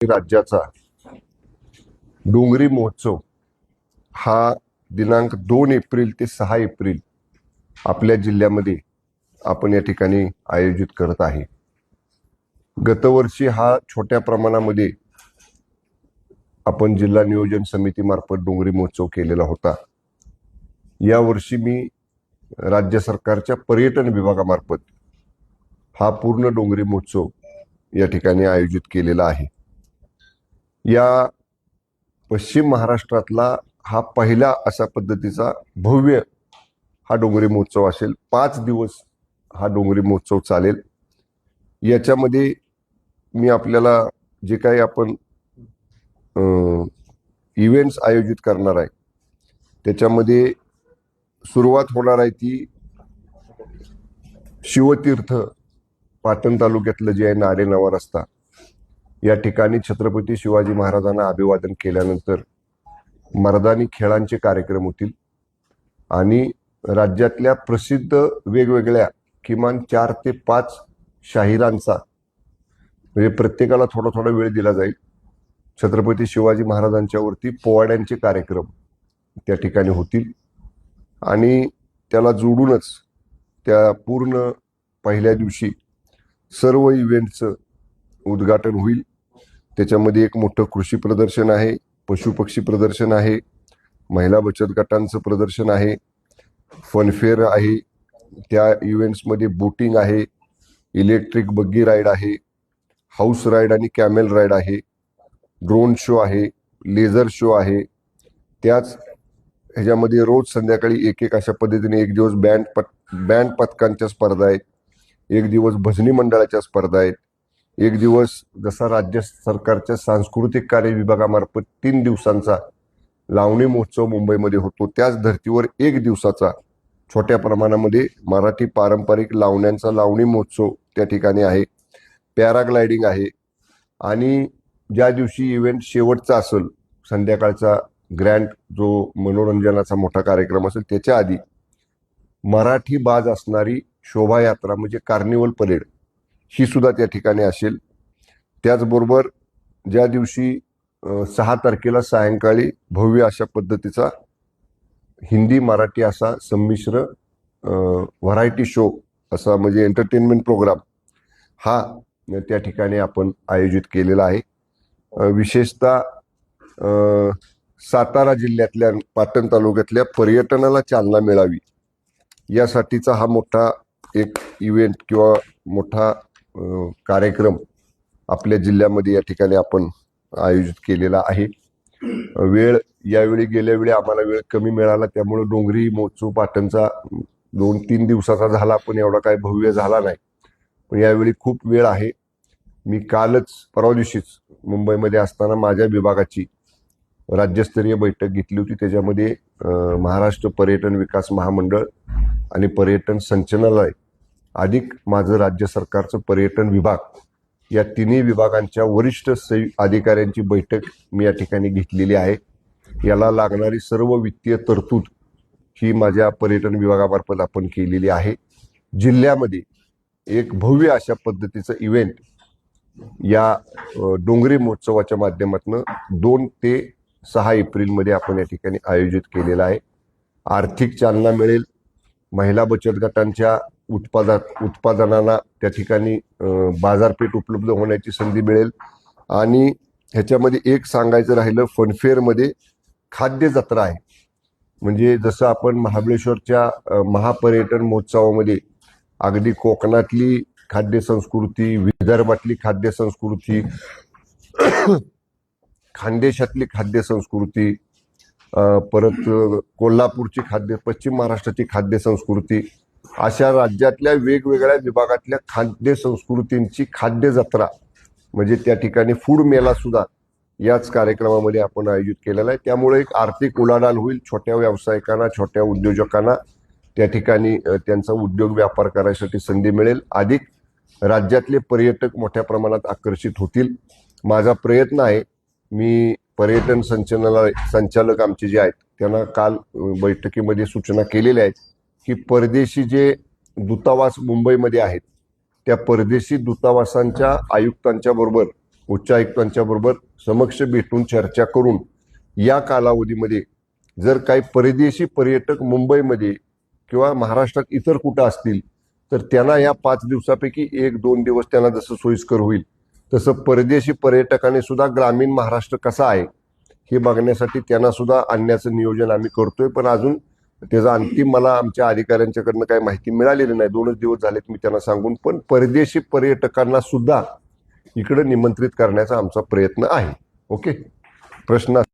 राज्याचा डोंगरी महोत्सव हा दिनांक 2 एप्रिल ते 6 एप्रिल आपल्या जिल्ह्यामध्ये आपण या ठिकाणी आयोजित करत आहे। गतवर्षी हा छोट्या प्रमाणामध्ये आपण जिल्हा नियोजन समितीमार्फत डोंगरी महोत्सव केलेला होता। यावर्षी मी राज्य सरकारच्या पर्यटन विभागामार्फत हा पूर्ण डोंगरी महोत्सव या ठिकाणी आयोजित केलेला आहे। या पश्चिम महाराष्ट्रातला हा पहिला अशा पद्धतीचा भव्य हा डोंगरी महोत्सव असेल। 5 दिवस हा डोंगरी महोत्सव चालेल। याच्यामध्ये मी आपल्याला जे काही आपण इव्हेंट्स आयोजित करणार आहे त्याच्यामध्ये सुरुवात होणार आहे ती शिवतीर्थ पाटण तालुक्यातलं जे आहे नारे नवा रस्ता या ठिकाणी छत्रपती शिवाजी महाराजांना अभिवादन केल्यानंतर मर्दानी खेळांचे कार्यक्रम होतील आणि राज्यातल्या प्रसिद्ध वेगवेगळ्या किमान 4 ते 5 शाहिरांचा म्हणजे प्रत्येकाला थोडा थोडा वेळ दिला जाईल। छत्रपती शिवाजी महाराजांच्या वरती पोवाड्यांचे कार्यक्रम त्या ठिकाणी होतील आणि त्याला जोडूनच त्या पूर्ण पहिल्या दिवशी सर्व इव्हेंटचं उद्घाटन होईल। त्याच्यामध्ये एक मोठं कृषी प्रदर्शन आहे, पशुपक्षी प्रदर्शन आहे, महिला बचत गटांचं प्रदर्शन आहे, फनफेअर आहे, त्या इव्हेंट्समध्ये बोटिंग आहे, इलेक्ट्रिक बग्गी राईड आहे, हाऊस राईड आणि कॅमेल राईड आहे, ड्रोन शो आहे, लेझर शो आहे। त्याच ह्याच्यामध्ये रोज संध्याकाळी एक अशा पद्धतीने एक दिवस बँड पथकांच्या स्पर्धा आहेत, एक दिवस भजनी मंडळाच्या स्पर्धा आहेत, एक दिवस जसा राज्य सरकारच्या सांस्कृतिक कार्य विभागामार्फत 3 दिवसांचा लावणी महोत्सव मुंबईमध्ये होतो त्याच धर्तीवर 1 दिवसाचा छोट्या प्रमाणामध्ये मराठी पारंपरिक लावण्यांचा लावणी महोत्सव त्या ठिकाणी आहे, पॅराग्लायडिंग आहे आणि ज्या दिवशी इव्हेंट शेवटचा असेल संध्याकाळचा ग्रँड जो मनोरंजनाचा मोठा कार्यक्रम असेल त्याच्या आधी मराठी बाज असणारी शोभायात्रा म्हणजे कार्निवल परेड ही सुद्धा त्या ठिकाणी असेल। त्याचबरोबर ज्या दिवशी 6 तारखेला सायंकाळी भव्य अशा पद्धतीचा हिंदी मराठी असा संमिश्र व्हरायटी शो असा म्हणजे एंटरटेनमेंट प्रोग्राम हा त्या ठिकाणी आपण आयोजित केलेला आहे। विशेषतः सातारा जिल्ह्यातल्या पाटण तालुक्यातल्या पर्यटनाला चालना मिळावी यासाठीचा हा मोठा एक इव्हेंट किंवा मोठा कार्यक्रम आपल्या जिल्ह्यामध्ये या ठिकाणी आपण आयोजित केलेला आहे। वेळ यावेळी गेल्या वेळी आम्हाला वेळ कमी मिळाला त्यामुळे डोंगरी महोत्सव पाटणचा 2-3 दिवसाचा झाला पण एवढा काही भव्य झाला नाही, पण यावेळी खूप वेळ आहे। मी कालच परवा दिवशीच मुंबईमध्ये असताना माझ्या विभागाची राज्यस्तरीय बैठक घेतली होती। त्याच्यामध्ये महाराष्ट्र पर्यटन विकास महामंडळ आणि पर्यटन संचालनालय अधिक माझं राज्य सरकारचं पर्यटन विभाग या तिन्ही विभागांच्या वरिष्ठ अधिकाऱ्यांची बैठक मी या ठिकाणी घेतलेली आहे। याला लागणारी सर्व वित्तीय तरतूद ही माझ्या पर्यटन विभागामार्फत आपण केलेली आहे। जिल्ह्यामध्ये एक भव्य अशा पद्धतीचं इव्हेंट या डोंगरी महोत्सवाच्या माध्यमातून 2 ते 6 एप्रिलमध्ये आपण या ठिकाणी आयोजित केलेला आहे। आर्थिक चालना मिळेल, महिला बचत गटांच्या उत्पादनांना त्या ठिकाणी बाजारपेठ उपलब्ध होण्याची संधी मिळेल आणि ह्याच्यामध्ये एक सांगायचं राहिलं फनफेअरमध्ये खाद्य जत्रा आहे। म्हणजे जसं आपण महाबळेश्वरच्या महापर्यटन महोत्सवामध्ये अगदी कोकणातली खाद्य संस्कृती, विदर्भातली खाद्य संस्कृती, खानदेशातली खाद्य संस्कृती, परत कोल्हापूरची खाद्य, पश्चिम महाराष्ट्राची खाद्य संस्कृती अशा राज्यातल्या वेगवेगळ्या विभागातल्या खाद्य संस्कृतींची खाद्य जत्रा म्हणजे त्या ठिकाणी फूड मेला सुद्धा याच कार्यक्रमामध्ये आपण आयोजित केलेला आहे। त्यामुळे एक आर्थिक उलाढाल होईल, छोट्या व्यावसायिकांना, छोट्या उद्योजकांना त्या ठिकाणी त्यांचा उद्योग व्यापार करायसाठी संधी मिळेल, अधिक राज्यातले पर्यटक मोठ्या प्रमाणात आकर्षित होतील। माझा प्रयत्न आहे, मी पर्यटन संचालक आमचे जे आहेत त्यांना काल बैठकीमध्ये सूचना केलेल्या आहेत की परदेशी जे दूतावास मुंबईमध्ये आहेत त्या परदेशी दूतावासांच्या आयुक्तांच्या बरोबर उच्चायुक्तांच्या बरोबर समक्ष भेटून चर्चा करून या कालावधीमध्ये जर काही परदेशी पर्यटक मुंबईमध्ये किंवा महाराष्ट्रात इतर कुठं असतील तर त्यांना या 5 दिवसापैकी 1-2 दिवस त्यांना जसं सोयीस्कर होईल तसं परदेशी पर्यटकाने सुद्धा ग्रामीण महाराष्ट्र कसा आहे हे बघण्यासाठी त्यांना सुद्धा आणण्याचं नियोजन आम्ही करतोय. पण अजून त्याचं अंतिम मला आमच्या अधिकाऱ्यांच्याकडनं काही माहिती मिळालेली नाही. 2च दिवस झालेत मी त्यांना सांगून. पण परदेशी पर्यटकांना सुद्धा इकडे निमंत्रित करण्याचा आमचा प्रयत्न आहे. ओके, प्रश्न